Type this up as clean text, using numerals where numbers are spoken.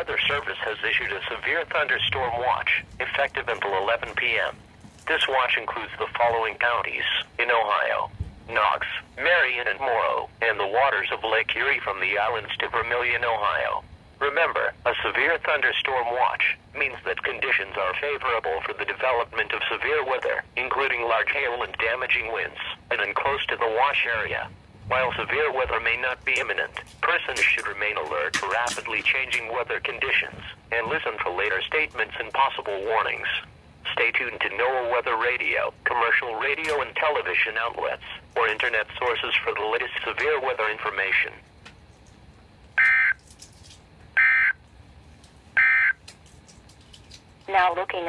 Weather Service has issued a severe thunderstorm watch, effective until 11 p.m. This watch includes the following counties in Ohio: Knox, Marion, and Morrow, and the waters of Lake Erie from the islands to Vermilion, Ohio. Remember, a severe thunderstorm watch means that conditions are favorable for the development of severe weather, including large hail and damaging winds, and close to the watch area. While severe weather may not be imminent, persons should remain alert to rapidly changing weather conditions and listen for later statements and possible warnings. Stay tuned to NOAA Weather Radio, commercial radio and television outlets, or internet sources for the latest severe weather information. Now looking